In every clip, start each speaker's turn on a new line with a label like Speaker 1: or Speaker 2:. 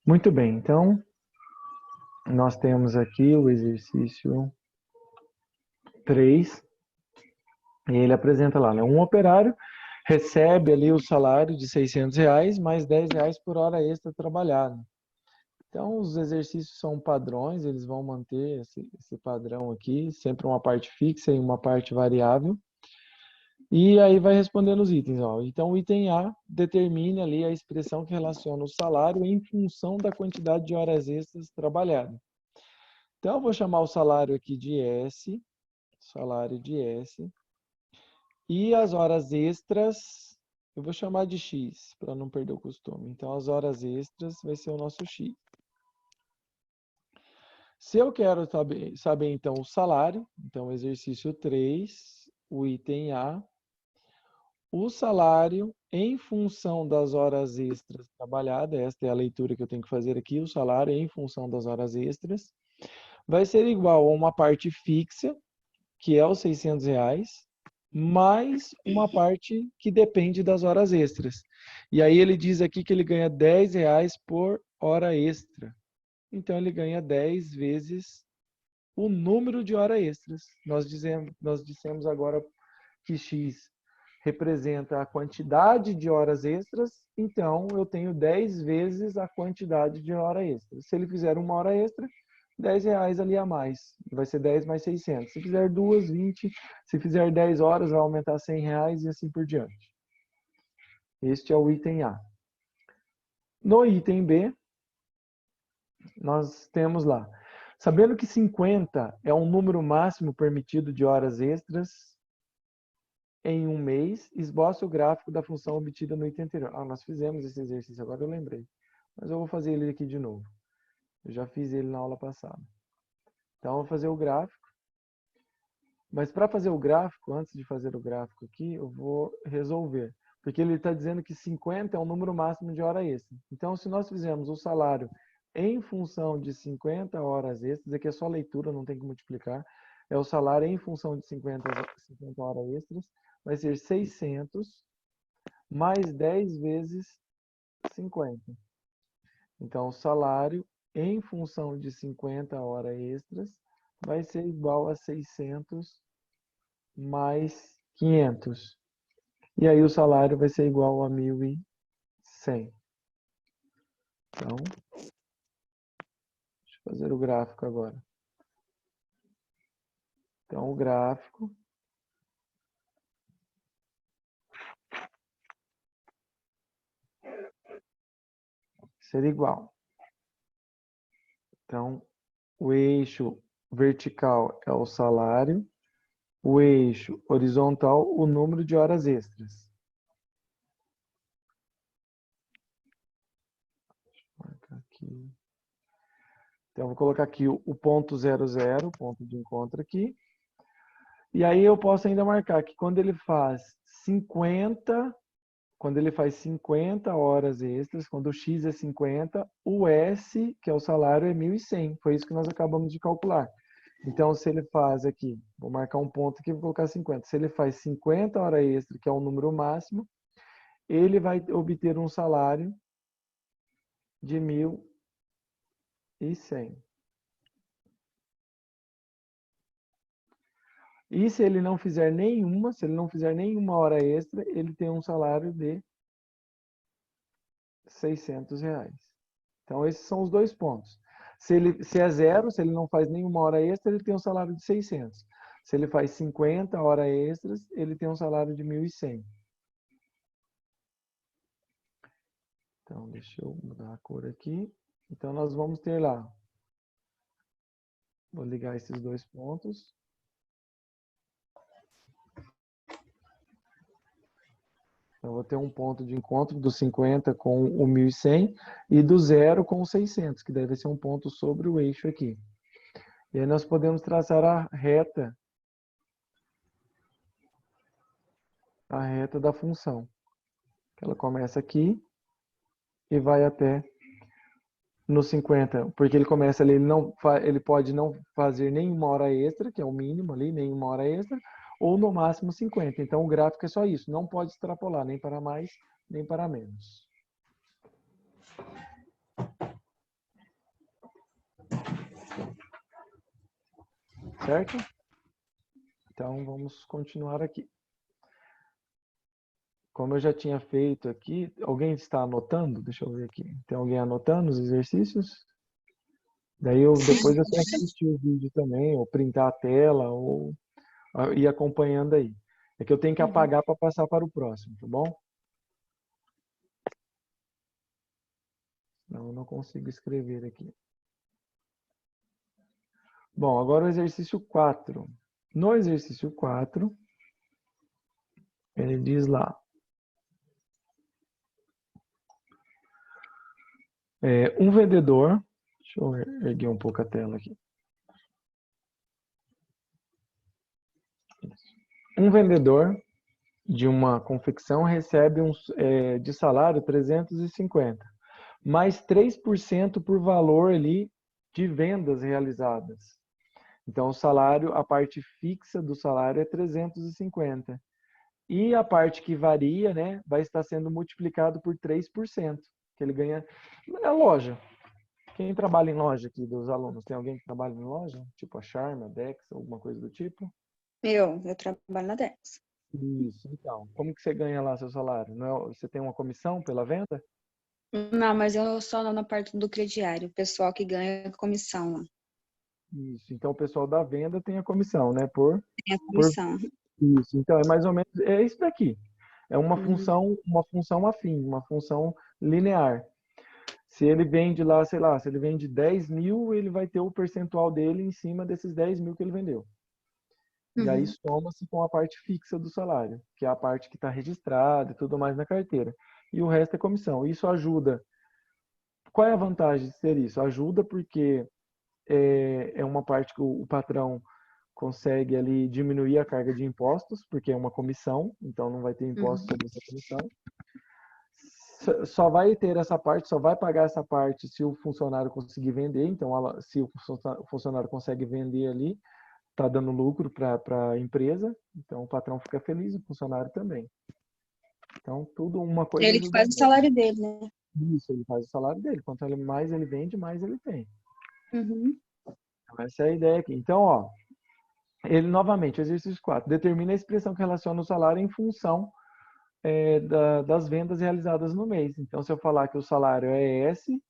Speaker 1: Muito bem, então nós temos aqui o exercício 3, e ele apresenta lá, né? Um operário recebe ali o salário de R$ 600 mais R$ 10 por hora extra trabalhada. Então, os exercícios são padrões, eles vão manter esse padrão aqui, sempre uma parte fixa e uma parte variável. E aí vai respondendo os itens, ó. Então, o item A determine ali a expressão que relaciona o salário em função da quantidade de horas extras trabalhadas. Então, eu vou chamar o salário aqui de S, salário de S, e as horas extras, eu vou chamar de X, para não perder o costume. Então, as horas extras vai ser o nosso X. Se eu quero saber então o salário, então exercício 3, o item A, o salário em função das horas extras trabalhadas, esta é a leitura que eu tenho que fazer aqui, o salário em função das horas extras, vai ser igual a uma parte fixa, que é os R$ 600, mais uma parte que depende das horas extras. E aí ele diz aqui que ele ganha R$ 10 por hora extra. Então ele ganha 10 vezes o número de horas extras. Nós dissemos agora que X representa a quantidade de horas extras, então eu tenho 10 vezes a quantidade de hora extra. Se ele fizer uma hora extra, R$ 10 ali a mais. Vai ser 10 mais 600. Se fizer 2, 20. Se fizer 10 horas, vai aumentar R$ 100 e assim por diante. Este é o item A. No item B, nós temos lá. Sabendo que 50 é um número máximo permitido de horas extras em um mês, esboça o gráfico da função obtida no item anterior. Nós fizemos esse exercício, agora eu lembrei. Mas eu vou fazer ele aqui de novo. Eu já fiz ele na aula passada. Então, eu vou fazer o gráfico. Mas para fazer o gráfico, antes de fazer o gráfico aqui, eu vou resolver. Porque ele está dizendo que 50 é o número máximo de hora extra. Então, se nós fizermos o salário em função de 50 horas extras, aqui é só leitura, não tem que multiplicar, é o salário em função de 50 horas extras, vai ser 600 mais 10 vezes 50. Então, o salário em função de 50 horas extras vai ser igual a 600 mais 500. E aí o salário vai ser igual a 1.100. Então, deixa eu fazer o gráfico agora. Então, o gráfico será igual. Então, o eixo vertical é o salário, o eixo horizontal, o número de horas extras. Aqui. Então, vou colocar aqui o ponto 00, ponto de encontro aqui. E aí eu posso ainda marcar que quando ele faz 50 horas extras, quando o X é 50, o S, que é o salário, é 1.100. Foi isso que nós acabamos de calcular. Então, se ele faz aqui, vou marcar um ponto aqui e vou colocar 50. Se ele faz 50 horas extras, que é o número máximo, ele vai obter um salário de 1.100. E se ele não fizer nenhuma hora extra, ele tem um salário de R$ 600. Então, esses são os dois pontos. Se é zero, se ele não faz nenhuma hora extra, ele tem um salário de 600. Se ele faz 50 horas extras, ele tem um salário de 1.100. Então, deixa eu mudar a cor aqui. Então, nós vamos ter lá. Vou ligar esses dois pontos. Eu vou ter um ponto de encontro do 50 com o 1.100 e do 0 com o 600, que deve ser um ponto sobre o eixo aqui. E aí nós podemos traçar a reta da função. Ela começa aqui e vai até no 50, porque ele começa ali, ele pode não fazer nenhuma hora extra, que é o mínimo ali, nenhuma hora extra, ou no máximo 50. Então o gráfico é só isso, não pode extrapolar nem para mais, nem para menos. certo? Então, vamos continuar aqui. Como eu já tinha feito aqui, alguém está anotando? Deixa eu ver aqui. Tem alguém anotando os exercícios? Daí depois eu tenho que assistir o vídeo também, ou printar a tela, ou ir acompanhando aí. É que eu tenho que apagar para passar para o próximo, tá bom? Não, eu não consigo escrever aqui. Bom, agora o exercício 4. No exercício 4, ele diz lá, um vendedor, deixa eu erguer um pouco a tela aqui. Um vendedor de uma confecção recebe de salário 350, mais 3% por valor ali de vendas realizadas. Então, o salário, a parte fixa do salário é 350. E a parte que varia, né, vai estar sendo multiplicado por 3%, que ele ganha na loja. Quem trabalha em loja aqui dos alunos? Tem alguém que trabalha em loja? Tipo a Charme, a Dex, alguma coisa do tipo?
Speaker 2: Eu trabalho na Dex.
Speaker 1: Isso, então. Como que você ganha lá seu salário? Não você tem uma comissão pela venda?
Speaker 2: Não, mas eu só na parte do crediário, o pessoal que ganha comissão lá.
Speaker 1: Isso. Então o pessoal da venda tem a comissão, né?
Speaker 2: Tem a
Speaker 1: Por
Speaker 2: comissão.
Speaker 1: isso. Então é mais ou menos é isso daqui. É
Speaker 2: Uhum.
Speaker 1: uma função afim, uma função linear. Se ele vende lá, sei lá, se ele vende 10 mil, ele vai ter o percentual dele em cima desses 10 mil que ele vendeu. E aí
Speaker 2: Uhum.
Speaker 1: soma-se com a parte fixa do salário, que é a parte que está registrada e tudo mais na carteira. E o resto é comissão. Isso ajuda. Qual é a vantagem de ter isso? Ajuda porque é uma parte que o patrão consegue ali diminuir a carga de impostos, porque é uma comissão, então não vai ter imposto
Speaker 2: Uhum.
Speaker 1: sobre essa comissão. Só vai ter essa parte, só vai pagar essa parte se o funcionário conseguir vender. Então, se o funcionário consegue vender ali, está dando lucro para a empresa. Então, o patrão fica feliz, o funcionário também. Então, tudo uma coisa
Speaker 2: Ele que
Speaker 1: ajuda a
Speaker 2: faz o
Speaker 1: outra.
Speaker 2: salário dele, né?
Speaker 1: Isso, ele faz o salário dele. Quanto mais ele vende, mais ele tem.
Speaker 2: Uhum.
Speaker 1: Então, essa é a ideia aqui. Então, ó, ele novamente, exercício 4, determina a expressão que relaciona o salário em função das vendas realizadas no mês. Então, se eu falar que o salário é S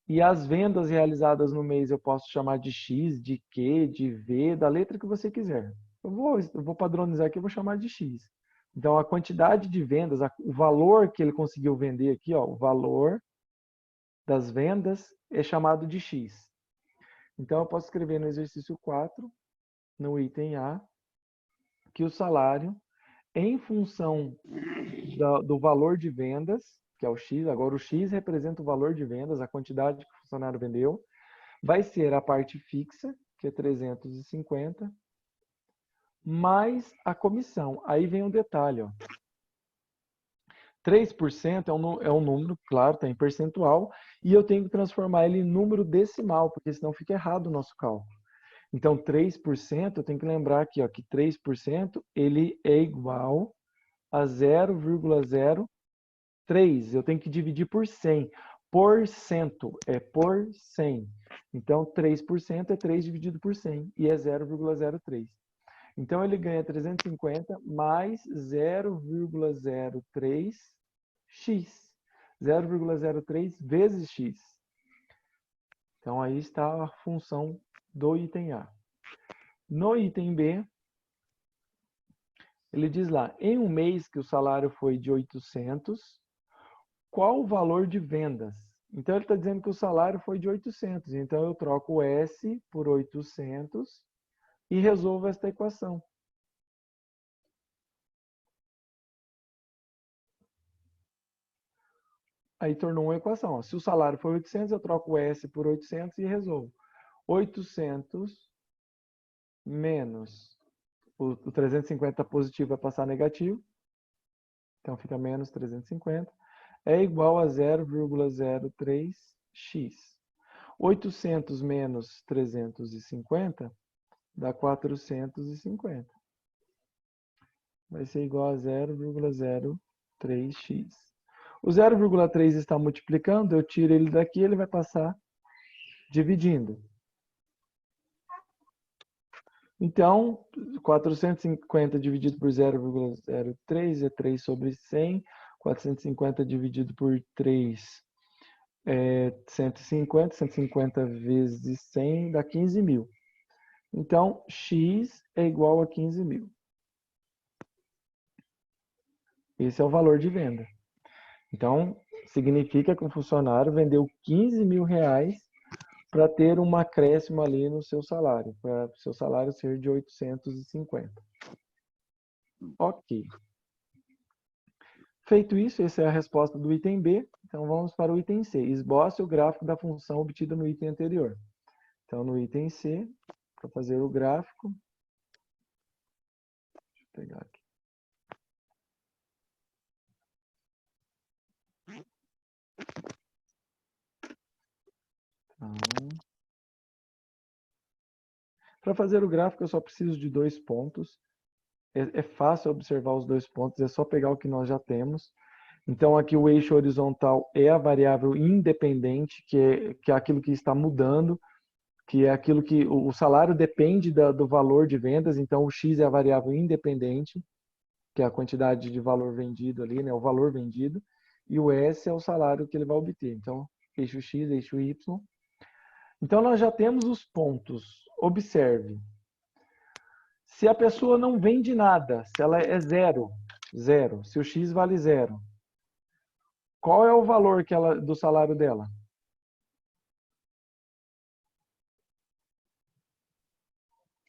Speaker 1: e as vendas realizadas no mês eu posso chamar de X, de Q, de V, da letra que você quiser. Eu vou padronizar aqui, eu vou chamar de X. Então, a quantidade de vendas, o valor que ele conseguiu vender aqui, ó, o valor das vendas é chamado de X. Então, eu posso escrever no exercício 4, no item A, que o salário, em função do valor de vendas, que é o X, agora o X representa o valor de vendas, a quantidade que o funcionário vendeu, vai ser a parte fixa, que é 350, mais a comissão. Aí vem um detalhe, ó. 3% é um número, claro, está em percentual, e eu tenho que transformar ele em número decimal, porque senão fica errado o nosso cálculo. Então, 3%, eu tenho que lembrar aqui, ó, que 3% ele é igual a 0,03. Eu tenho que dividir por 100. Porcento é por 100. Então, 3% é 3 dividido por 100 e é 0,03. Então, ele ganha 350 mais 0,03x. 0,03 vezes x. Então, aí está a função do item A. No item B, ele diz lá, em um mês que o salário foi de 800, qual o valor de vendas? Então, ele está dizendo que o salário foi de 800. Então, eu troco o S por 800 e resolvo esta equação. Aí tornou uma equação. Ó. Se o salário foi 800, eu troco o S por 800 e resolvo. 800 menos o 350 positivo vai passar negativo. Então, fica menos 350. É igual a 0,03x. 800 menos 350 dá 450. Vai ser igual a 0,03x. O 0,3 está multiplicando, eu tiro ele daqui, ele vai passar dividindo. Então, 450 dividido por 0,03 é 3 sobre 100. 450 dividido por 3 é 150. 150 vezes 100 dá 15 mil. Então, X é igual a 15 mil. Esse é o valor de venda. Então, significa que o funcionário vendeu 15 mil reais para ter um acréscimo ali no seu salário, para o seu salário ser de 850. Ok. Feito isso, essa é a resposta do item B. Então, vamos para o item C. Esboce o gráfico da função obtida no item anterior. Então, no item C, para fazer o gráfico, deixa eu pegar aqui. Então, para fazer o gráfico, eu só preciso de 2 pontos. É fácil observar os 2 pontos, é só pegar o que nós já temos. Então, aqui o eixo horizontal é a variável independente, que é aquilo que está mudando, que é aquilo que o salário depende do valor de vendas, então o X é a variável independente, que é a quantidade de valor vendido ali, né, o valor vendido, e o S é o salário que ele vai obter. Então, eixo X, eixo Y. Então, nós já temos os pontos. Observe. Se a pessoa não vende nada, se ela é zero, se o X vale zero, qual é o valor do salário dela?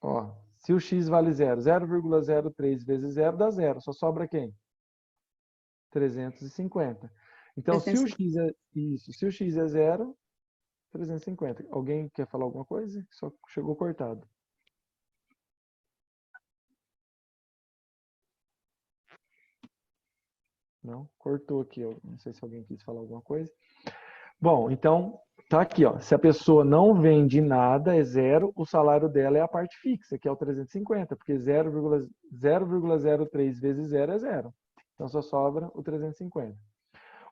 Speaker 1: Ó, se o X vale zero, 0,03 vezes zero dá zero, só sobra quem? 350. Então, se o X é isso, se o X é zero, 350. Alguém quer falar alguma coisa? Só chegou cortado. Não? Cortou aqui. Não sei se alguém quis falar alguma coisa. Bom, então, tá aqui, ó. Se a pessoa não vende nada, é zero, o salário dela é a parte fixa, que é o 350, porque 0,03 vezes zero é zero. Então, só sobra o 350.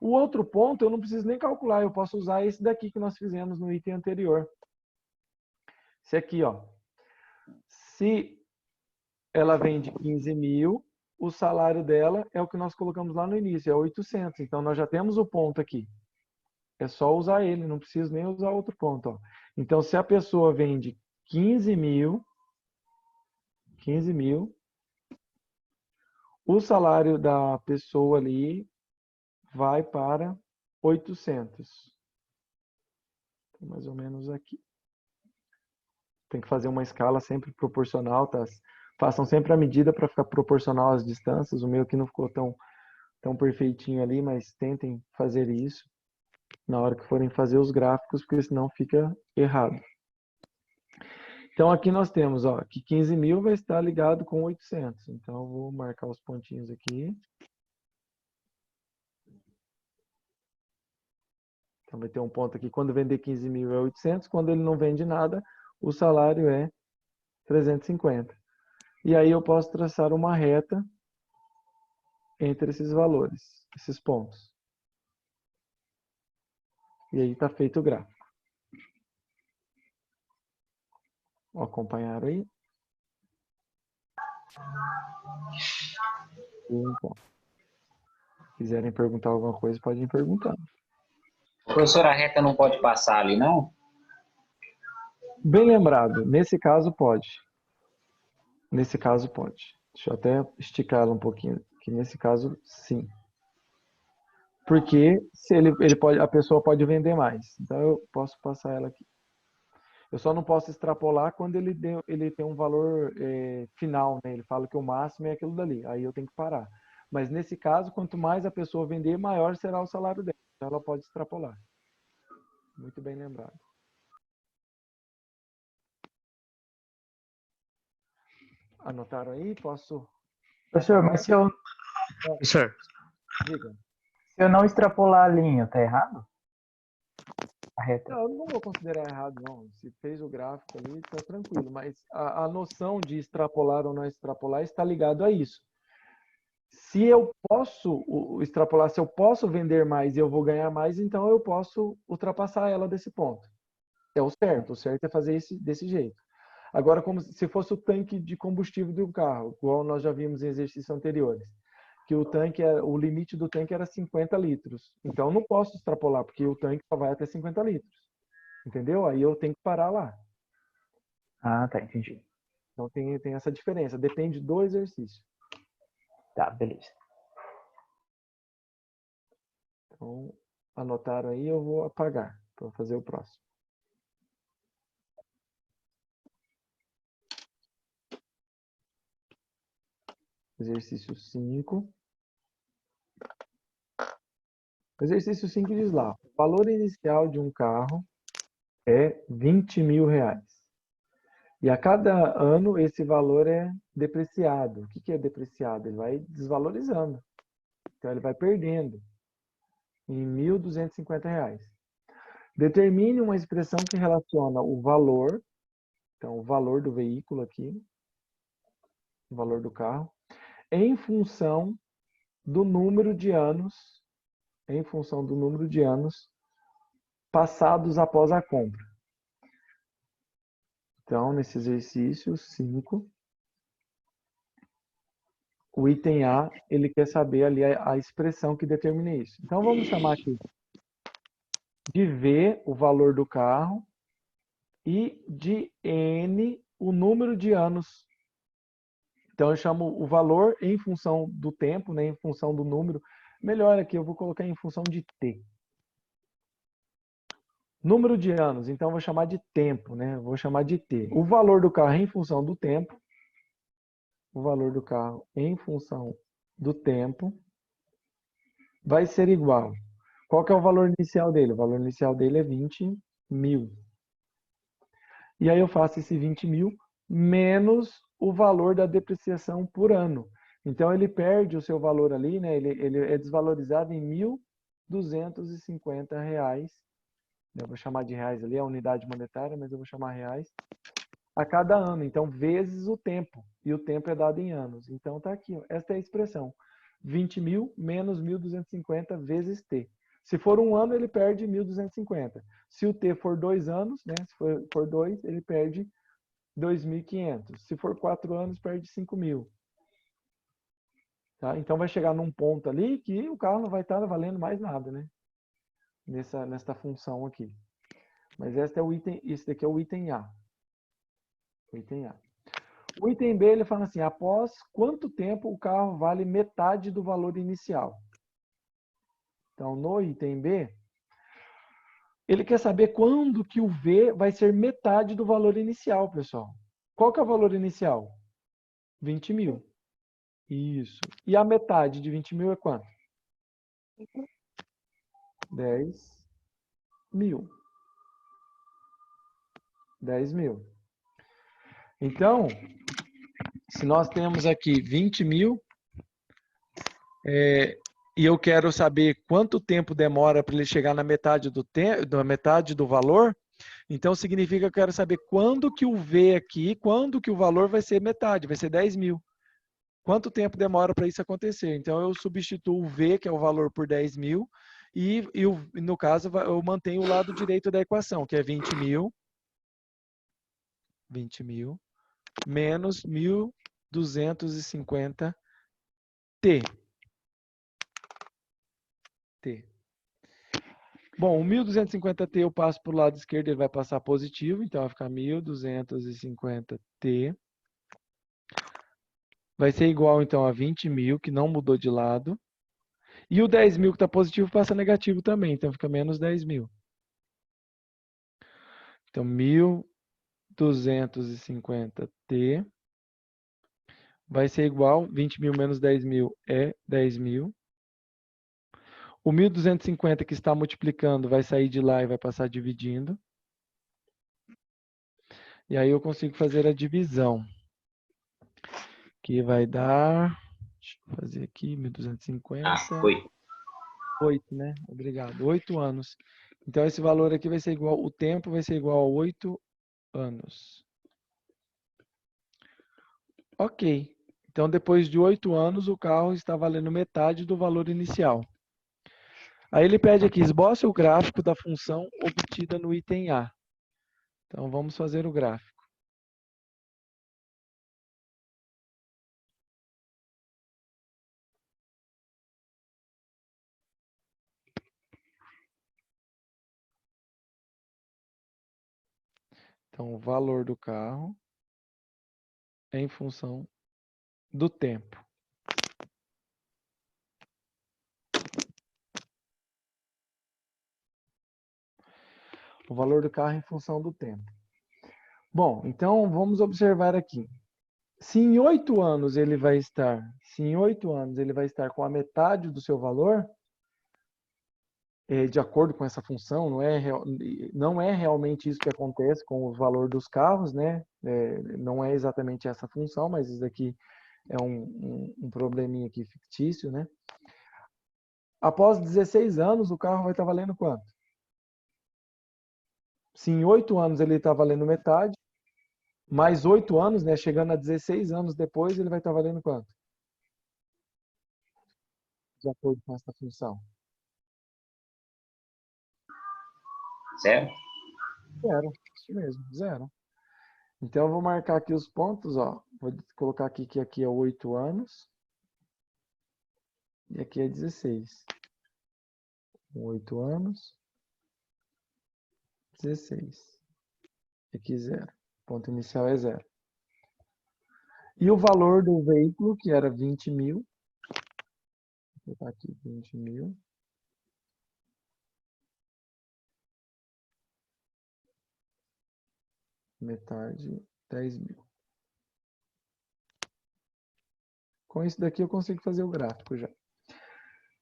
Speaker 1: O outro ponto, eu não preciso nem calcular, eu posso usar esse daqui que nós fizemos no item anterior. Esse aqui, ó. Se ela vende 15 mil, o salário dela é o que nós colocamos lá no início, é 800. Então, nós já temos o ponto aqui. É só usar ele, não preciso nem usar outro ponto. Ó. Então, se a pessoa vende 15 mil, o salário da pessoa ali vai para 800. Mais ou menos aqui. Tem que fazer uma escala sempre proporcional, tá? Façam sempre a medida para ficar proporcional às distâncias. O meu aqui não ficou tão perfeitinho ali, mas tentem fazer isso na hora que forem fazer os gráficos, porque senão fica errado. Então, aqui nós temos, ó, que 15 mil vai estar ligado com 800. Então, eu vou marcar os pontinhos aqui. Então, vai ter um ponto aqui. Quando vender 15 mil é 800. Quando ele não vende nada, o salário é 350. E aí eu posso traçar uma reta entre esses valores, esses pontos. E aí está feito o gráfico. Acompanharam aí? Então, se quiserem perguntar alguma coisa, podem perguntar.
Speaker 3: Professor, a reta não pode passar ali, não?
Speaker 1: Bem lembrado, nesse caso pode. Nesse caso pode. Deixa eu até esticar ela um pouquinho, que nesse caso sim. Porque se ele pode, a pessoa pode vender mais. Então eu posso passar ela aqui. Eu só não posso extrapolar quando ele tem um valor final, né? Ele fala que o máximo é aquilo dali. Aí eu tenho que parar. Mas nesse caso, quanto mais a pessoa vender, maior será o salário dela. Então ela pode extrapolar. Muito bem lembrado. Anotaram aí? Posso?
Speaker 4: Professor, mas se eu não extrapolar a linha, tá errado? A reta.
Speaker 1: Não, eu não vou considerar errado, não. Se fez o gráfico ali, tá tranquilo. Mas a noção de extrapolar ou não extrapolar está ligado a isso. Se eu posso extrapolar, se eu posso vender mais e eu vou ganhar mais, então eu posso ultrapassar ela desse ponto. É o certo é fazer desse jeito. Agora, como se fosse o tanque de combustível do carro, igual nós já vimos em exercícios anteriores, que o limite do tanque era 50 litros. Então, eu não posso extrapolar, porque o tanque só vai até 50 litros. Entendeu? Aí eu tenho que parar lá.
Speaker 4: Ah, tá, entendi.
Speaker 1: Então, tem essa diferença. Depende do exercício.
Speaker 4: Tá, beleza.
Speaker 1: Então, anotaram aí, eu vou apagar para fazer o próximo. Exercício 5. Exercício 5 diz lá, o valor inicial de um carro é 20 mil reais. E a cada ano esse valor é depreciado. O que é depreciado? Ele vai desvalorizando. Então ele vai perdendo em R$ 1.250. Determine uma expressão que relaciona o valor, então o valor do veículo aqui, o valor do carro, em função do número de anos, passados após a compra. Então, nesse exercício 5, o item A, ele quer saber ali a expressão que determina isso. Então, vamos chamar aqui de V, o valor do carro, e de N, o número de anos. Então, eu chamo o valor em função do tempo, né, em função do número. Melhor aqui, eu vou colocar em função de T. Número de anos, então eu vou chamar de tempo, né? Vou chamar de T. O valor do carro em função do tempo. O valor do carro em função do tempo vai ser igual. Qual que é o valor inicial dele? O valor inicial dele é 20 mil. E aí eu faço esse 20 mil menos o valor da depreciação por ano. Então ele perde o seu valor ali, né? Ele é desvalorizado em R$ 1.250. Eu vou chamar de reais ali, é a unidade monetária, mas eu vou chamar reais. A cada ano, então, vezes o tempo. E o tempo é dado em anos. Então, tá aqui, ó. Esta é a expressão. 20 mil menos 1.250 vezes T. Se for um ano, ele perde 1.250. Se o T for 2 anos, né? Se for 2, ele perde 2.500. Se for 4 anos, perde 5.000. Tá? Então, vai chegar num ponto ali que o carro não vai estar valendo mais nada, né? Nesta função aqui. Mas esse daqui é o item A. O item A. O item B, ele fala assim, após quanto tempo o carro vale metade do valor inicial? Então, no item B, ele quer saber quando que o V vai ser metade do valor inicial, pessoal. Qual que é o valor inicial? 20 mil. Isso. E a metade de 20 mil é quanto? 10 mil. 10 mil. Então, se nós temos aqui 20 mil, e eu quero saber quanto tempo demora para ele chegar na metade do valor, então significa que eu quero saber quando que o V aqui, quando que o valor vai ser metade, vai ser 10 mil. Quanto tempo demora para isso acontecer? Então eu substituo o V, que é o valor, por 10 mil, e no caso eu mantenho o lado direito da equação, que é 20 mil menos 1.250 T. Bom, o 1.250T eu passo para o lado esquerdo, ele vai passar positivo, então vai ficar 1.250T. Vai ser igual, então, a 20 mil, que não mudou de lado. E o 10 mil que está positivo passa negativo também, então fica menos 10 mil. Então, 1.250T vai ser igual, 20 mil menos 10 mil é 10 mil. O 1.250 que está multiplicando vai sair de lá e vai passar dividindo. E aí eu consigo fazer a divisão. Que vai dar... Deixa eu fazer aqui, 1.250.
Speaker 3: Foi.
Speaker 1: 8, né? Obrigado. 8 anos. Então esse valor aqui vai ser igual... O tempo vai ser igual a 8 anos. Ok. Então depois de 8 anos o carro está valendo metade do valor inicial. Aí ele pede aqui, esboce o gráfico da função obtida no item A. Então, vamos fazer o gráfico. Então, o valor do carro é em função do tempo. O valor do carro é em função do tempo. Bom, então vamos observar aqui. Se em 8 anos ele vai estar, com a metade do seu valor, de acordo com essa função, não é realmente isso que acontece com o valor dos carros, né? Não é exatamente essa função, mas isso aqui é um probleminha aqui fictício, né? Após 16 anos, o carro vai estar valendo quanto? Se em 8 anos ele está valendo metade, mais 8 anos, né? Chegando a 16 anos depois, ele vai estar valendo quanto? De acordo com essa função.
Speaker 3: Zero?
Speaker 1: Zero, isso mesmo, zero. Então, eu vou marcar aqui os pontos, ó. Vou colocar aqui que aqui é 8 anos. E aqui é 16. 8 anos. 16. Aqui zero. Ponto inicial é zero. E o valor do veículo, que era 20 mil. Vou botar aqui 20 mil. Metade, 10 mil. Com isso daqui eu consigo fazer o gráfico já.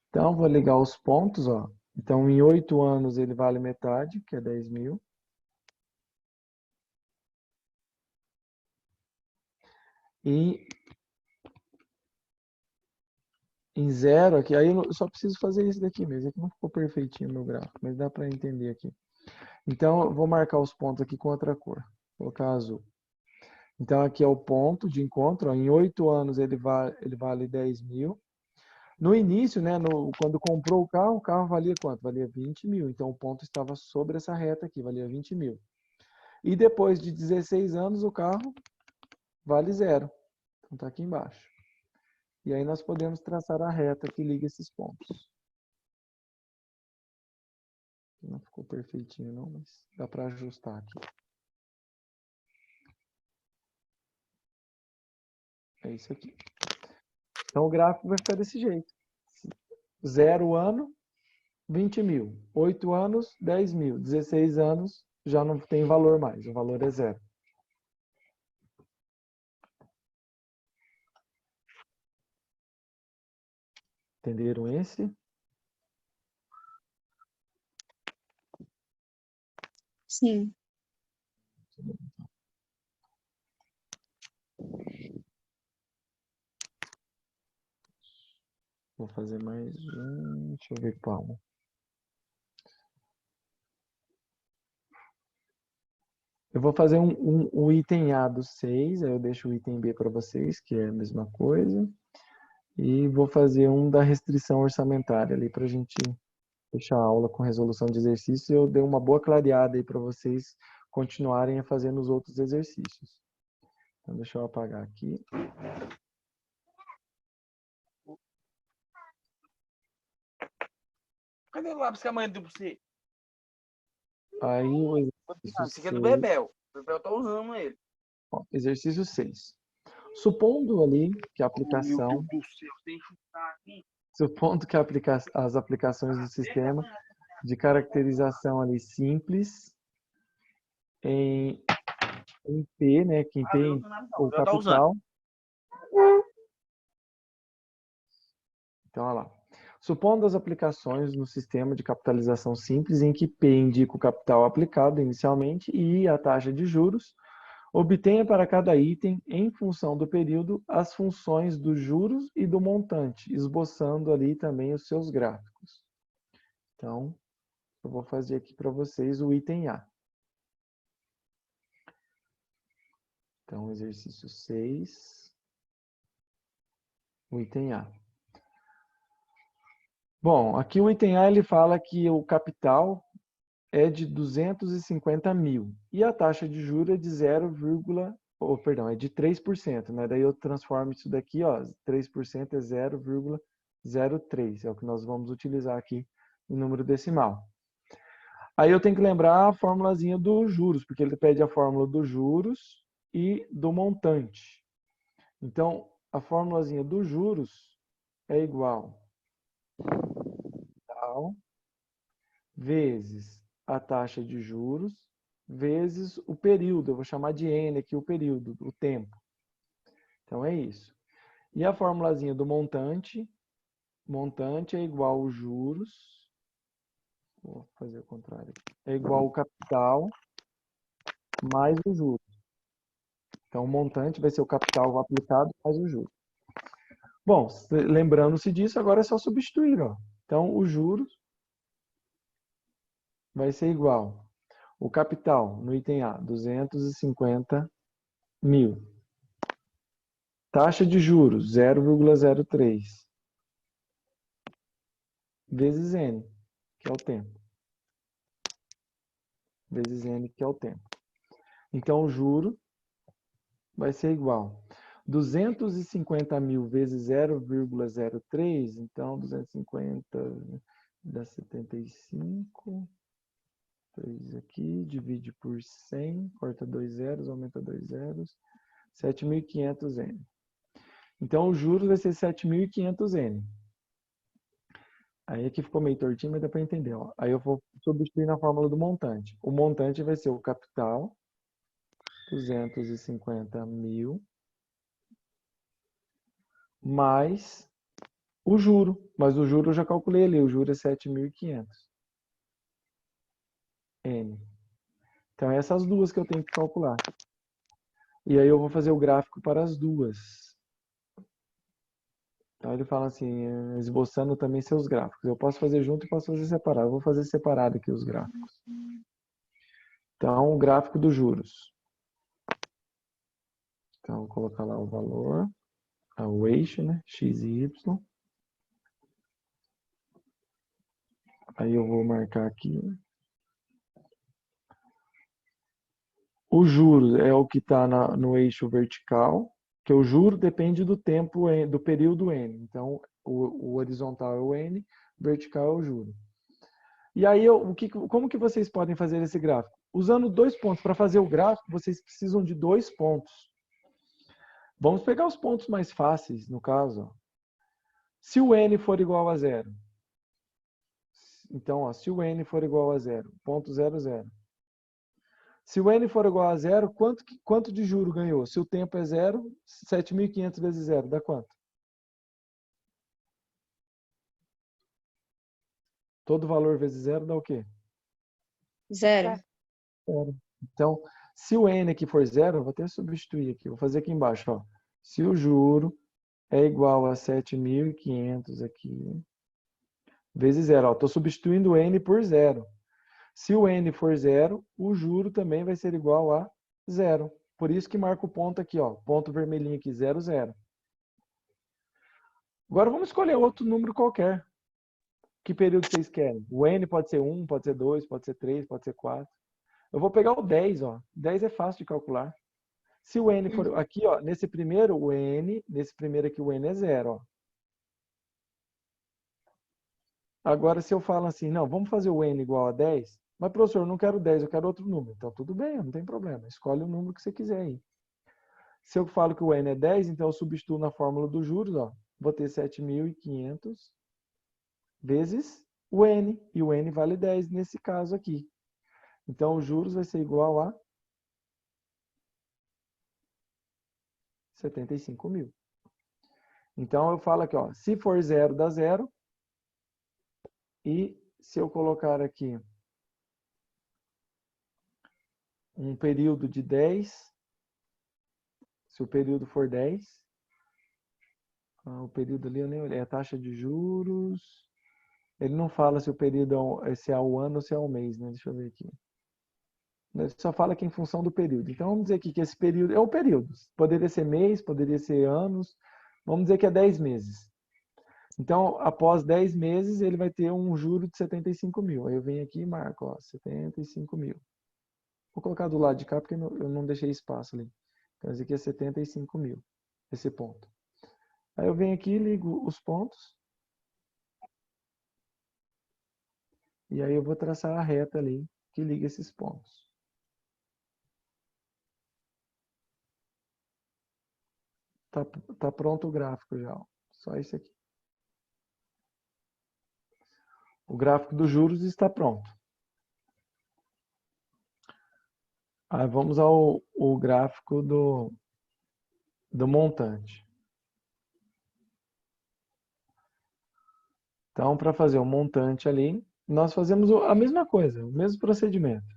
Speaker 1: Então, vou ligar os pontos, ó. Então, em 8 anos ele vale metade, que é 10 mil. E em zero aqui, aí eu só preciso fazer isso daqui mesmo. Aqui não ficou perfeitinho o meu gráfico, mas dá para entender aqui. Então, eu vou marcar os pontos aqui com outra cor. Vou colocar azul. Então, aqui é o ponto de encontro. Ó. Em 8 anos ele vale 10 mil. No início, né, quando comprou o carro valia quanto? Valia 20 mil. Então, o ponto estava sobre essa reta aqui, valia 20 mil. E depois de 16 anos, o carro vale zero. Então, está aqui embaixo. E aí nós podemos traçar a reta que liga esses pontos. Não ficou perfeitinho não, mas dá para ajustar aqui. É isso aqui. Então o gráfico vai ficar desse jeito. 0 ano, 20 mil. 8 anos, 10 mil. 16 anos, já não tem valor mais. O valor é zero. Entenderam esse?
Speaker 2: Sim.
Speaker 1: Vou fazer mais um. Deixa eu ver qual. Eu vou fazer o item A do 6, aí eu deixo o item B para vocês, que é a mesma coisa. E vou fazer um da restrição orçamentária ali para a gente fechar a aula com resolução de exercícios. Eu dei uma boa clareada aí para vocês continuarem a fazer nos outros exercícios. Então, deixa eu apagar aqui.
Speaker 5: Cadê o lápis que a mãe deu pra você?
Speaker 1: Aí o
Speaker 5: Esse aqui é do
Speaker 1: exercício 6.
Speaker 5: Bebel. O Bebel tá usando ele.
Speaker 1: Ó, exercício 6. Supondo ali que a
Speaker 5: Meu
Speaker 1: aplicação,
Speaker 5: Deus do céu, tem que chutar aqui.
Speaker 1: supondo que as aplicações do sistema de caracterização ali simples em P, né, que em P o
Speaker 5: O Bebel tá usando.
Speaker 1: capital. Então, olha lá. Supondo as aplicações no sistema de capitalização simples em que P indica o capital aplicado inicialmente e I a taxa de juros, obtenha para cada item, em função do período, as funções dos juros e do montante, esboçando ali também os seus gráficos. Então, eu vou fazer aqui para vocês o item A. Então, exercício 6, o item A. Bom, aqui o item A ele fala que o capital é de 250 mil e a taxa de juros é de 3%, né? Daí eu transformo isso daqui, ó, 3% é 0,03, é o que nós vamos utilizar aqui em número decimal. Aí eu tenho que lembrar a formulazinha dos juros, porque ele pede a fórmula dos juros e do montante. Então, a formulazinha dos juros é igual tal vezes a taxa de juros vezes o período. Eu vou chamar de N aqui o período, o tempo. Então, é isso. E a formulazinha do montante é igual aos juros, vou fazer o contrário aqui, é igual ao capital mais o juros. Então, o montante vai ser o capital aplicado mais o juros. Bom, lembrando-se disso, agora é só substituir. Ó. Então, os juros vai ser igual. O capital, no item A, 250 mil. Taxa de juros, 0,03. Vezes N, que é o tempo. Vezes N, que é o tempo. Então, o juro vai ser igual. 250 mil vezes 0,03, então 250 dá 75. 3 aqui, divide por 100, corta 2 zeros, aumenta 2 zeros, 7.500 N. Então, o juros vai ser 7.500 N. Aí aqui ficou meio tortinho, mas dá para entender. Ó. Aí eu vou substituir na fórmula do montante. O montante vai ser o capital, 250 mil, mais o juro. Mas o juro eu já calculei ali, o juro é 7.500 N. Então, essas duas que eu tenho que calcular. E aí eu vou fazer o gráfico para as duas. Então ele fala assim, esboçando também seus gráficos. Eu posso fazer junto e posso fazer separado. Eu vou fazer separado aqui os gráficos. Então, o gráfico dos juros. Então, vou colocar lá o valor, o eixo, né? X e Y. Aí eu vou marcar aqui. O juros é o que está no eixo vertical, que o juro depende do tempo, do período N. Então, o horizontal é o N, o vertical é o juro. E aí, como que vocês podem fazer esse gráfico? Usando 2 pontos. Para fazer o gráfico, vocês precisam de 2 pontos. Vamos pegar os pontos mais fáceis, no caso. Ó. Se o N for igual a 0. Então, ó, se o N for igual a 0, ponto 0, 0. Se o N for igual a 0, quanto de juro ganhou? Se o tempo é 0, 7.500 vezes 0, dá quanto? Todo valor vezes 0 dá o quê?
Speaker 2: 0.
Speaker 1: 0. Então, se o N aqui for 0, eu vou até substituir aqui. Vou fazer aqui embaixo. Ó. Se o juro é igual a 7.500 aqui, vezes 0. Estou substituindo o N por 0. Se o N for 0, o juro também vai ser igual a 0. Por isso que marca o ponto aqui, ó, ponto vermelhinho aqui, 0, 0. Agora vamos escolher outro número qualquer. Que período vocês querem? O N pode ser 1, pode ser 2, pode ser 3, pode ser 4. Eu vou pegar o 10, ó. 10 é fácil de calcular. Se o N for aqui, ó, nesse primeiro aqui o N é 0, ó. Agora se eu falo assim, não, vamos fazer o N igual a 10, mas professor, eu não quero 10, eu quero outro número. Então tudo bem, não tem problema. Escolhe o número que você quiser aí. Se eu falo que o N é 10, então eu substituo na fórmula dos juros, ó. Vou ter 7.500 vezes o N. E o N vale 10 nesse caso aqui. Então, os juros vai ser igual a 75 mil. Então, eu falo aqui, ó, se for 0, dá 0. E se eu colocar aqui um período de 10, se o período for 10, o período ali eu nem olhei, a taxa de juros, ele não fala se o período se é ao ano ou se é ao mês, né? Deixa eu ver aqui. Ele só fala que em função do período. Então, vamos dizer aqui que esse período é o período. Poderia ser mês, poderia ser anos. Vamos dizer que é 10 meses. Então, após 10 meses, ele vai ter um juro de 75 mil. Aí eu venho aqui e marco, ó, 75 mil. Vou colocar do lado de cá porque eu não deixei espaço ali. Então, esse aqui é 75 mil, esse ponto. Aí eu venho aqui, ligo os pontos. E aí eu vou traçar a reta ali que liga esses pontos. Tá pronto o gráfico já, ó. Só isso aqui. O gráfico dos juros está pronto. Aí vamos ao gráfico do montante. Então, para fazer o montante ali, nós fazemos a mesma coisa, o mesmo procedimento.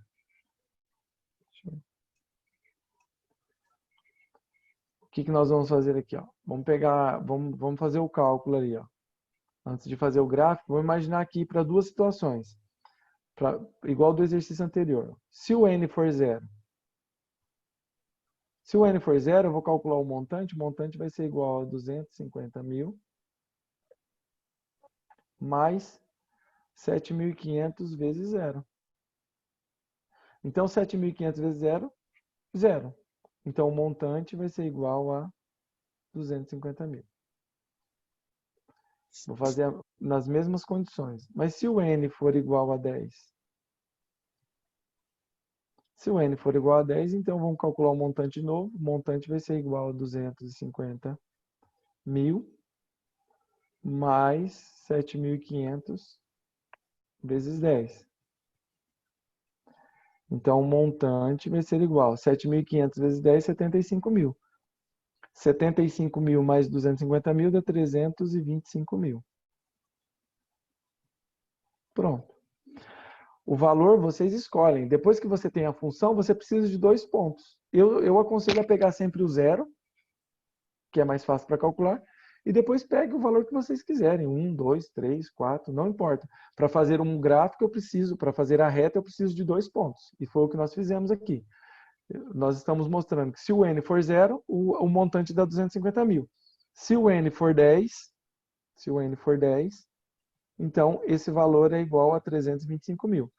Speaker 1: O que nós vamos fazer aqui? Ó? Vamos fazer o cálculo ali. Ó. Antes de fazer o gráfico, vamos imaginar aqui para duas situações. Igual do exercício anterior. Se o n for zero, eu vou calcular o montante vai ser igual a 250 mil mais 7.500 vezes zero. Então, 7.500 vezes zero, zero. Então, o montante vai ser igual a 250 mil. Vou fazer nas mesmas condições. Mas se o n for igual a 10, então vamos calcular o montante novo. O montante vai ser igual a 250 mil mais 7.500 vezes 10. Então, o montante vai ser igual a 7.500 vezes 10, 75 mil. 75 mil mais 250 mil dá 325 mil. Pronto. O valor vocês escolhem. Depois que você tem a função, você precisa de 2 pontos. Eu aconselho a pegar sempre o zero, que é mais fácil para calcular, e depois pegue o valor que vocês quiserem. 1, 2, 3, 4, não importa. Para fazer um gráfico, para fazer a reta, eu preciso de 2 pontos. E foi o que nós fizemos aqui. Nós estamos mostrando que se o n for 0, o montante dá 250 mil. Se o n for 10, então esse valor é igual a 325 mil.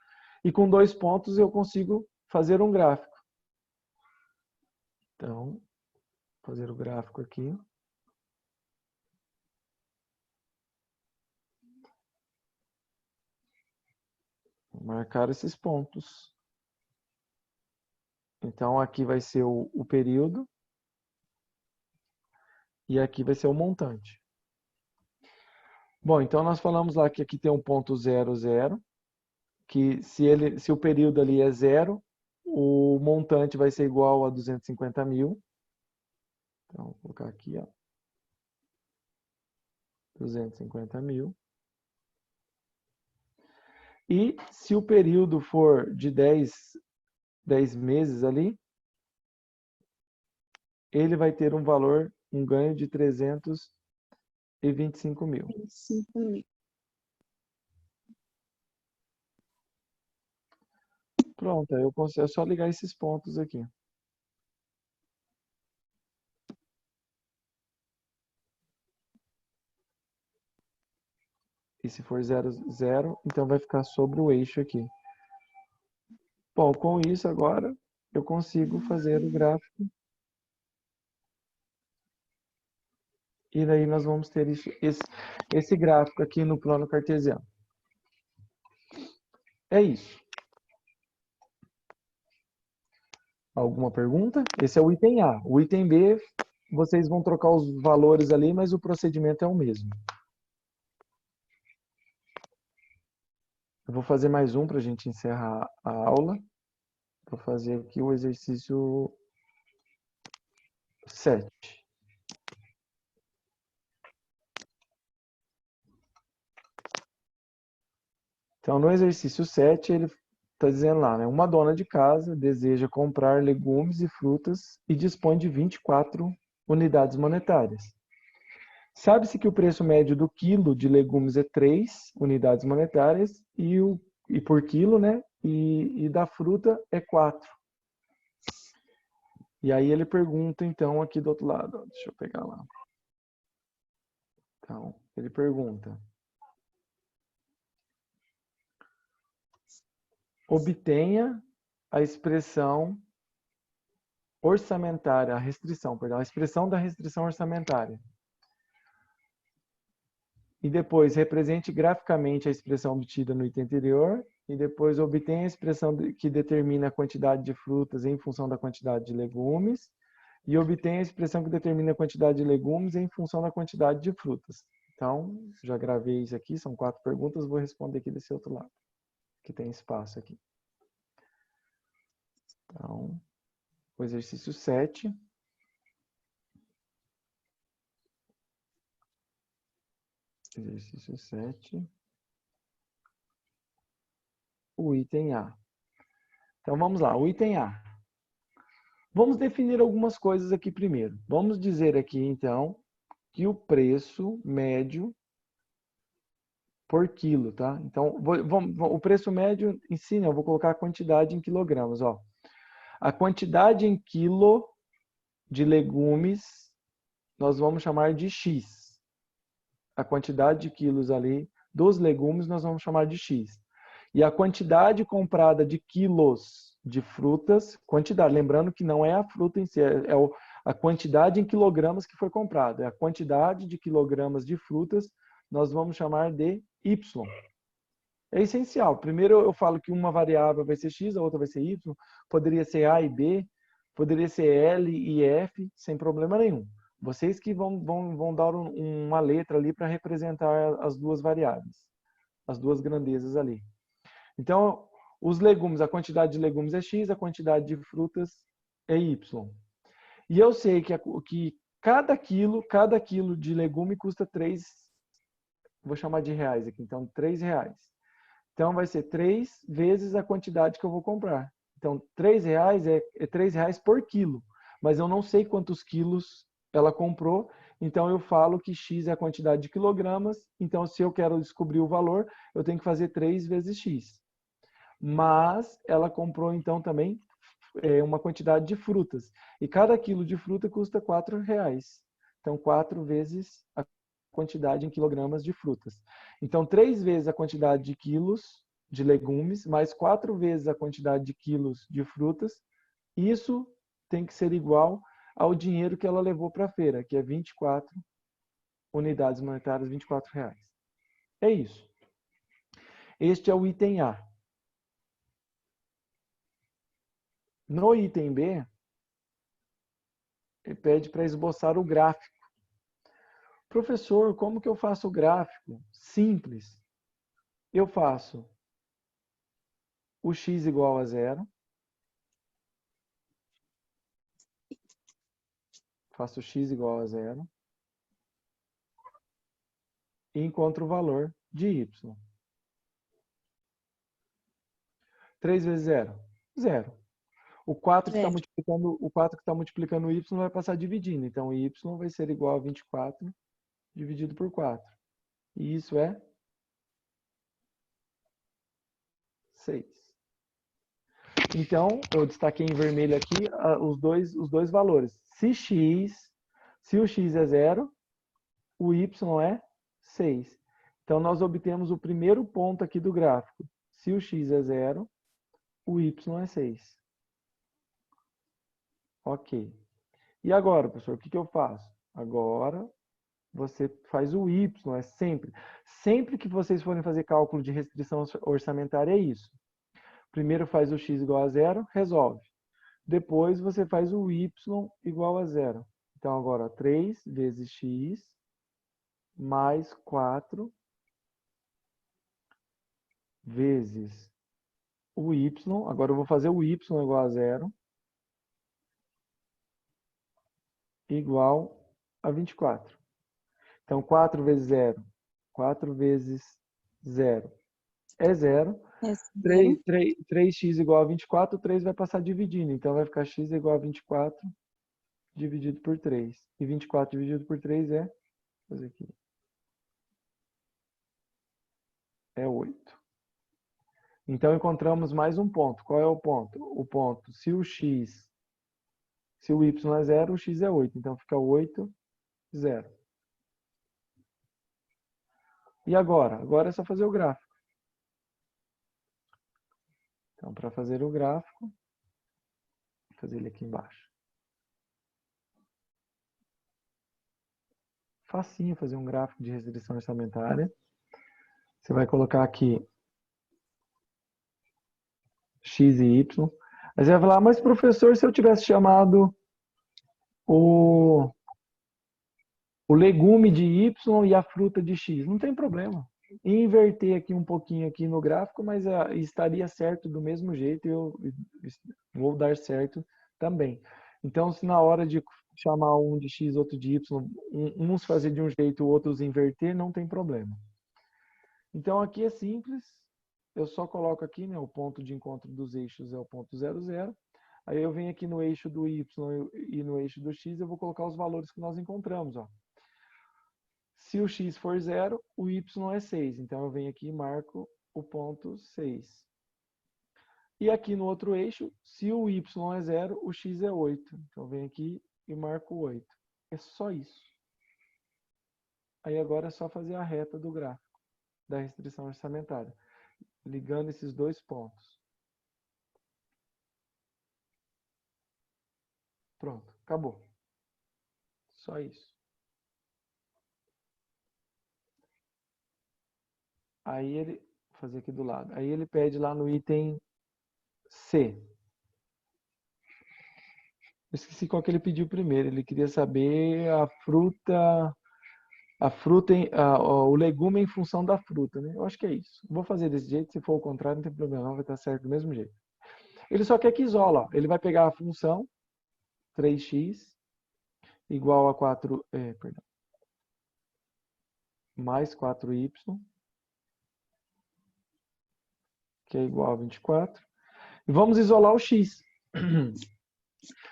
Speaker 1: E com 2 pontos eu consigo fazer um gráfico. Então, vou fazer o gráfico aqui. Vou marcar esses pontos. Então, aqui vai ser o período. E aqui vai ser o montante. Bom, então nós falamos lá que aqui tem um ponto 0, 0. Que se o período ali é 0, o montante vai ser igual a 250 mil. Então, vou colocar aqui, ó. 250 mil. E se o período for de 10 meses ali, ele vai ter um valor, um ganho de 325 mil.
Speaker 2: 25 mil.
Speaker 1: Pronto, aí é só ligar esses pontos aqui. E se for 0, 0, então vai ficar sobre o eixo aqui. Bom, com isso agora eu consigo fazer o gráfico. E daí nós vamos ter esse gráfico aqui no plano cartesiano. É isso. Alguma pergunta? Esse é o item A. O item B, vocês vão trocar os valores ali, mas o procedimento é o mesmo. Eu vou fazer mais um para a gente encerrar a aula. Vou fazer aqui o exercício 7. Então, no exercício 7, ele está dizendo lá, né? Uma dona de casa deseja comprar legumes e frutas e dispõe de 24 unidades monetárias. Sabe-se que o preço médio do quilo de legumes é 3 unidades monetárias e por quilo, né? E da fruta é 4. E aí ele pergunta, então, aqui do outro lado. Ó, deixa eu pegar lá. Então, ele pergunta. Obtenha a expressão orçamentária, a expressão da restrição orçamentária. E depois, represente graficamente a expressão obtida no item anterior e depois obtém a expressão que determina a quantidade de frutas em função da quantidade de legumes, e obtém a expressão que determina a quantidade de legumes em função da quantidade de frutas. Então, já gravei isso aqui, são 4 perguntas, vou responder aqui desse outro lado, que tem espaço aqui. Então, o exercício 7. Exercício 7. O item A. Então, vamos lá, o item A. Vamos definir algumas coisas aqui primeiro. Vamos dizer aqui, então, que o preço médio por quilo, tá? Então, o preço médio em si, né, eu vou colocar a quantidade em quilogramas, ó. A quantidade em quilo de legumes, nós vamos chamar de X. A quantidade de quilos ali dos legumes, nós vamos chamar de X. E a quantidade comprada de quilos de frutas, quantidade, lembrando que não é a fruta em si, a quantidade em quilogramas que foi comprada. É a quantidade de quilogramas de frutas, nós vamos chamar de Y. É essencial. Primeiro eu falo que uma variável vai ser X, a outra vai ser Y, poderia ser A e B, poderia ser L e F, sem problema nenhum. Vocês que vão dar uma letra ali para representar as duas variáveis, as duas grandezas ali. Então, os legumes, a quantidade de legumes é X, a quantidade de frutas é Y. E eu sei que cada quilo de legume custa 3, vou chamar de reais aqui, então 3 reais. Então, vai ser 3 vezes a quantidade que eu vou comprar. Então, 3 reais é 3 reais por quilo. Mas eu não sei quantos quilos ela comprou. Então, eu falo que X é a quantidade de quilogramas. Então, se eu quero descobrir o valor, eu tenho que fazer 3 vezes X. Mas ela comprou, então, também uma quantidade de frutas. E cada quilo de fruta custa 4 reais. Então, 4 vezes a quantidade em quilogramas de frutas. Então, 3 vezes a quantidade de quilos de legumes, mais 4 vezes a quantidade de quilos de frutas. Isso tem que ser igual ao dinheiro que ela levou para a feira, que é 24 unidades monetárias, 24 reais. É isso. Este é o item A. No item B, ele pede para esboçar o gráfico. Professor, como que eu faço o gráfico? Simples. Eu faço o x igual a 0. Faço x igual a 0. E encontro o valor de y. 3 vezes 0? 0. O 4 que está multiplicando o y vai passar dividindo. Então, y vai ser igual a 24 dividido por 4. E isso é 6. Então, eu destaquei em vermelho aqui os dois valores. Se o x é 0, o y é 6. Então, nós obtemos o primeiro ponto aqui do gráfico. Se o x é 0, o y é 6. Ok. E agora, professor, o que eu faço? Agora, você faz o y, é sempre. Sempre que vocês forem fazer cálculo de restrição orçamentária, é isso. Primeiro faz o x igual a 0, resolve. Depois você faz o y igual a 0. Então, agora, 3 vezes x mais 4 vezes o y. Agora eu vou fazer o y igual a 0 igual a 24. Então, 4 vezes 0. 4 vezes 0 é 0. 3x igual a 24, 3 vai passar dividindo. Então, vai ficar x igual a 24 dividido por 3. E 24 dividido por 3 é, vou fazer aqui, é 8. Então, encontramos mais um ponto. Qual é o ponto? O ponto, se o y é 0, o x é 8. Então, fica 8, 0. E agora? Agora é só fazer o gráfico. Então, para fazer o gráfico, vou fazer ele aqui embaixo. Facinho fazer um gráfico de restrição orçamentária. Você vai colocar aqui X e Y. Aí você vai falar, mas professor, se eu tivesse chamado o legume de Y e a fruta de X, não tem problema. Inverter aqui um pouquinho aqui no gráfico, mas estaria certo do mesmo jeito e eu vou dar certo também. Então, se na hora de chamar um de X, outro de Y, uns fazer de um jeito, outros inverter, não tem problema. Então, aqui é simples. Eu só coloco aqui, né, o ponto de encontro dos eixos é o ponto 0, 0. Aí eu venho aqui no eixo do Y e no eixo do X, eu vou colocar os valores que nós encontramos, ó. Se o X for 0, o Y é 6. Então, eu venho aqui e marco o ponto 6. E aqui no outro eixo, se o Y é 0, o X é 8. Então, eu venho aqui e marco 8. É só isso. Aí agora é só fazer a reta do gráfico da restrição orçamentária, ligando esses dois pontos. Pronto, acabou. Só isso. Aí ele, vou fazer aqui do lado. Aí ele pede lá no item C. Eu esqueci qual que ele pediu primeiro. Ele queria saber o legume em função da fruta, né? Eu acho que é isso. Vou fazer desse jeito. Se for o contrário, não tem problema, não, vai estar certo do mesmo jeito. Ele só quer que isola. Ó. Ele vai pegar a função 3x igual a 4, mais 4y, que é igual a 24. E vamos isolar o x.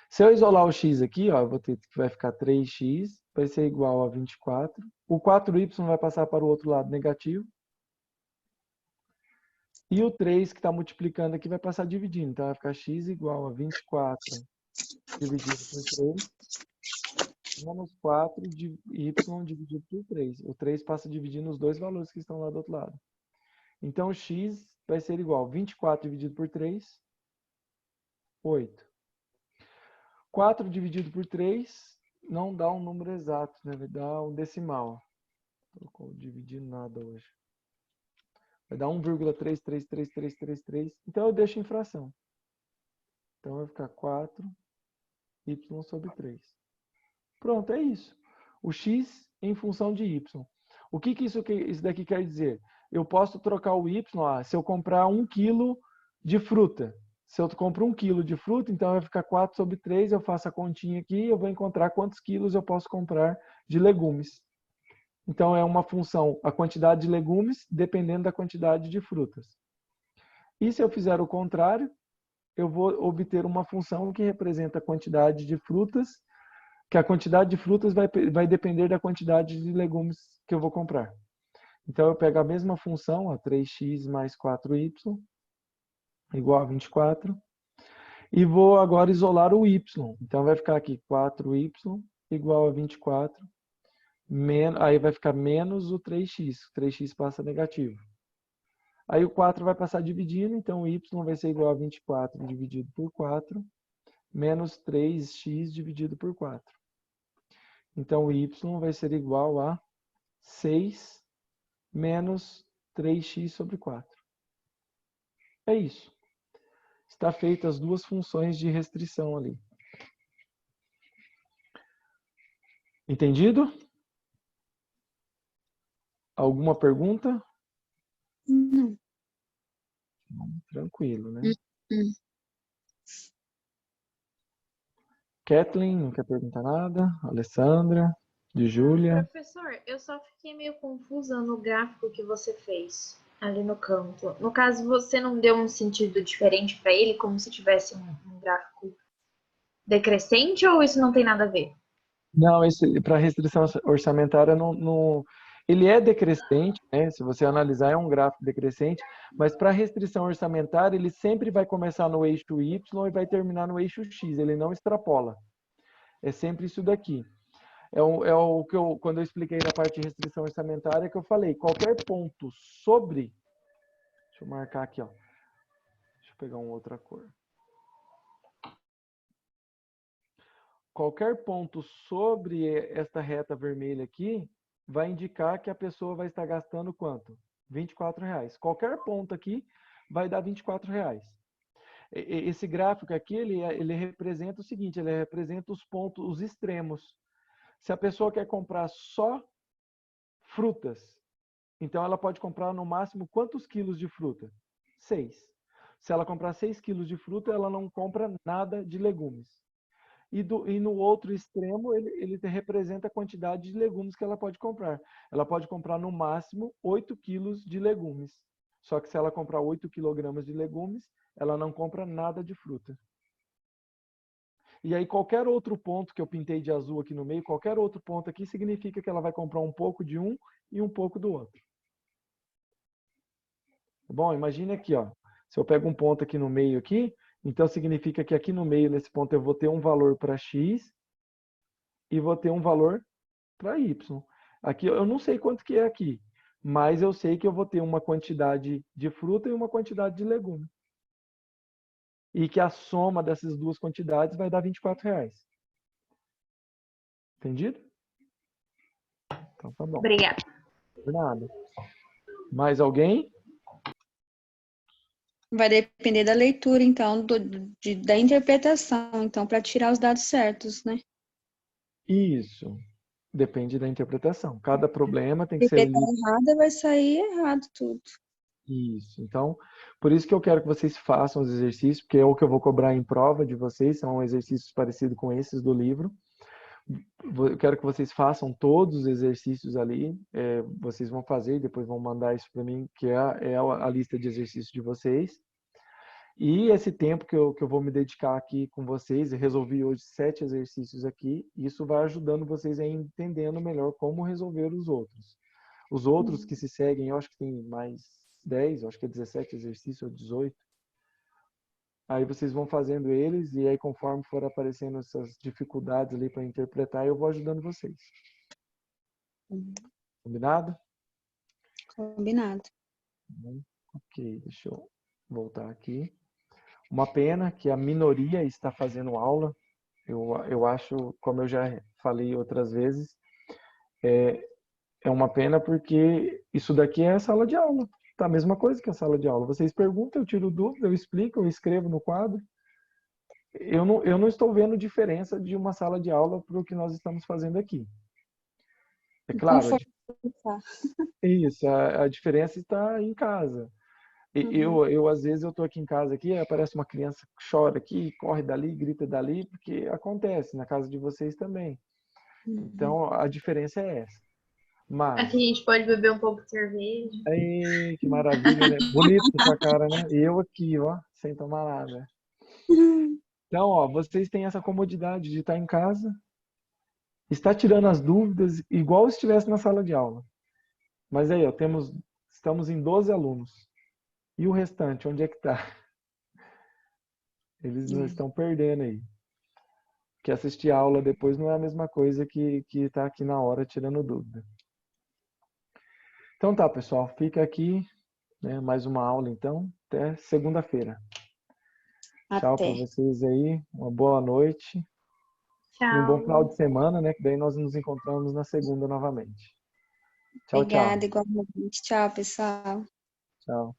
Speaker 1: Se eu isolar o x aqui, ó, eu vou ter que vai ficar 3x, vai ser igual a 24. O 4y vai passar para o outro lado negativo. E o 3 que está multiplicando aqui vai passar dividindo. Então vai ficar x igual a 24 dividido por 3, menos 4 de y dividido por 3. O 3 passa dividindo os dois valores que estão lá do outro lado. Então, x vai ser igual a 24 dividido por 3, 8. 4 dividido por 3 não dá um número exato, né? Vai dar um decimal. Não estou dividindo nada hoje. Vai dar 1,33333. Então, eu deixo em fração. Então, vai ficar 4y sobre 3. Pronto, é isso. O x em função de y. O que isso daqui quer dizer? Eu posso trocar o y, se eu comprar 1 kg de fruta. Se eu compro 1 kg de fruta, então vai ficar 4 sobre 3, eu faço a continha aqui, eu vou encontrar quantos quilos eu posso comprar de legumes. Então é uma função, a quantidade de legumes, dependendo da quantidade de frutas. E se eu fizer o contrário, eu vou obter uma função que representa a quantidade de frutas, que a quantidade de frutas vai depender da quantidade de legumes que eu vou comprar. Então, eu pego a mesma função, 3x mais 4y, igual a 24, e vou agora isolar o y. Então, vai ficar aqui 4y igual a 24, aí vai ficar menos o 3x. O 3x passa negativo. Aí o 4 vai passar dividindo, então o y vai ser igual a 24 dividido por 4, menos 3x dividido por 4. Então, o y vai ser igual a 6 menos 3x sobre 4. É isso. Está feita as duas funções de restrição ali. Entendido? Alguma pergunta?
Speaker 2: Não.
Speaker 1: Tranquilo, né?
Speaker 2: Hum.
Speaker 1: Kathleen, não quer perguntar nada? Alessandra, de Júlia.
Speaker 6: Professor, eu só fiquei meio confusa no gráfico que você fez ali no canto. No caso, você não deu um sentido diferente para ele, como se tivesse um gráfico decrescente, ou isso não tem nada a ver?
Speaker 1: Não, para restrição orçamentária, ele é decrescente, né? Se você analisar, é um gráfico decrescente, mas para restrição orçamentária, ele sempre vai começar no eixo Y e vai terminar no eixo X, ele não extrapola. É sempre isso daqui. É o que quando eu expliquei na parte de restrição orçamentária, que eu falei, qualquer ponto sobre... Deixa eu marcar aqui, ó. Deixa eu pegar uma outra cor. Qualquer ponto sobre esta reta vermelha aqui vai indicar que a pessoa vai estar gastando quanto? R$ 24. Qualquer ponto aqui vai dar R$ 24. Esse gráfico aqui, ele representa o seguinte, ele representa os pontos, os extremos. Se a pessoa quer comprar só frutas, então ela pode comprar no máximo quantos quilos de fruta? 6. Se ela comprar 6 quilos de fruta, ela não compra nada de legumes. E no outro extremo, ele representa a quantidade de legumes que ela pode comprar. Ela pode comprar no máximo 8 quilos de legumes. Só que se ela comprar 8 quilogramas de legumes, ela não compra nada de fruta. E aí qualquer outro ponto que eu pintei de azul aqui no meio, qualquer outro ponto aqui, significa que ela vai comprar um pouco de um e um pouco do outro. Bom, imagine aqui, ó. Se eu pego um ponto aqui no meio aqui, então significa que aqui no meio, nesse ponto, eu vou ter um valor para x e vou ter um valor para y. Aqui eu não sei quanto que é aqui, mas eu sei que eu vou ter uma quantidade de fruta e uma quantidade de legume. E que a soma dessas duas quantidades vai dar R$24. Entendido? Então tá bom.
Speaker 6: Obrigada.
Speaker 1: Por nada. Mais alguém?
Speaker 2: Vai depender da leitura, então, da interpretação, então, para tirar os dados certos, né?
Speaker 1: Isso. Depende da interpretação. Cada problema tem que ser
Speaker 2: Interpretar
Speaker 1: lido.
Speaker 2: errada vai sair errado tudo.
Speaker 1: Isso. Então, por isso que eu quero que vocês façam os exercícios, porque é o que eu vou cobrar em prova de vocês, são exercícios parecidos com esses do livro. Eu quero que vocês façam todos os exercícios ali, vocês vão fazer e depois vão mandar isso para mim, que é a lista de exercícios de vocês. E esse tempo que eu vou me dedicar aqui com vocês, eu resolvi hoje 7 exercícios aqui, e isso vai ajudando vocês a ir entendendo melhor como resolver os outros. Os outros que se seguem, eu acho que tem mais 10, eu acho que é 17 exercícios ou 18. Aí vocês vão fazendo eles e aí conforme for aparecendo essas dificuldades ali para interpretar, eu vou ajudando vocês. Combinado?
Speaker 2: Combinado.
Speaker 1: Ok, deixa eu voltar aqui. Uma pena que a minoria está fazendo aula. Eu acho, como eu já falei outras vezes, é uma pena porque isso daqui é sala de aula. Tá a mesma coisa que a sala de aula. Vocês perguntam, eu tiro dúvida, eu explico, eu escrevo no quadro. Eu não estou vendo diferença de uma sala de aula para o que nós estamos fazendo aqui. É claro, a diferença está em casa. Eu às vezes, eu estou aqui em casa, aqui, aparece uma criança que chora aqui, corre dali, grita dali, porque acontece na casa de vocês também. Então, a diferença é essa. Mas,
Speaker 6: Aqui a gente pode beber um pouco de cerveja.
Speaker 1: aí, que maravilha, né? Bonito com sua cara, né? E eu aqui, ó, sem tomar nada. Então, ó, vocês têm essa comodidade de estar em casa, está tirando as dúvidas igual se estivesse na sala de aula. Mas aí, ó, estamos em 12 alunos. E o restante, onde é que está? Eles não estão perdendo aí. Que assistir a aula depois não é a mesma coisa que estar aqui na hora tirando dúvida. Então tá, pessoal, fica aqui, né, mais uma aula então, até segunda-feira. Tchau para
Speaker 2: Até.
Speaker 1: vocês aí, uma boa noite e um bom final
Speaker 6: Tchau.
Speaker 1: de semana, né, que daí nós nos encontramos na segunda novamente. Tchau, tchau.
Speaker 2: Obrigada, igualmente. Tchau, pessoal.
Speaker 1: Tchau.